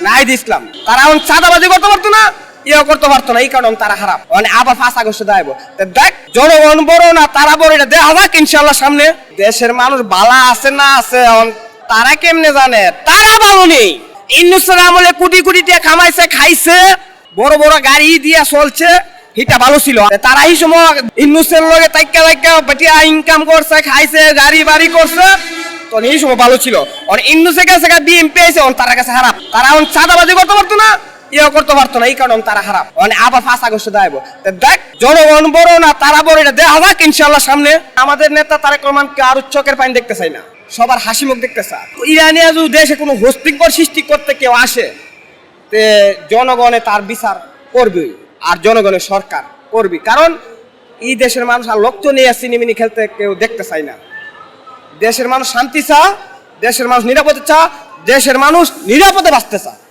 নাহিদ ইসলাম তারা এখন চাঁদাবাজি করতে পারতো না, ইয়ে করতে পারতো না, এই কারণে তারা খারাপ। মানে আবার 5 আগস্ট দেখাবো, দেখ জনগণ বড় না তারা বড়, এটা দেখা যাক ইনশাল্লাহ সামনে। দেশের মানুষ ভালো আছে না আছে তারা কেমনে জানে, তারা ভালো নেই। ইন্নুসের আমলে কোটি কোটি টাকা কামাইছে, খাইছে, বড় বড় গাড়ি দিয়ে চলছে, এটা ভালো ছিল। তারা এই সময় ইন্নুসের লগে তাইকা তাইকা বেটিয়া ইনকাম করছে, খাইছে, গাড়ি বাড়ি করছে, তো এই সময় ভালো ছিল। আর ইন্নুসের কাছে বিএমপি আছে, তার কাছে খারাপ। তারা এখন চাঁদাবাজি করতে পারতো না, ইয়ে করতে পারতো না, এই কারণে তারা খারাপ। মানে আবার 5 আগস্ট দেখাবো, দেখ জনগণ বড় না তারা বড়, এটা দেখা যাক ইনশাল্লাহ সামনে। আমাদের নেতা তারেক রহমানকে আর চোখের পানি দেখতে চাই না, সবার হাসি মুখ দেখতে চায়। ইরানিয়া যদি দেশে কোনো হস্তিকর সৃষ্টি করতে কেউ আসে, তে জনগণে তার বিচার করবে, আর জনগণের সরকার করবে। কারণ এই দেশের মানুষ আর লক্ষ্য নিয়ে সিনেমিনি খেলতে কেউ দেখতে চায় না। দেশের মানুষ শান্তি চা, দেশের মানুষ নিরাপদে চা, দেশের মানুষ নিরাপদে বাঁচতে চা।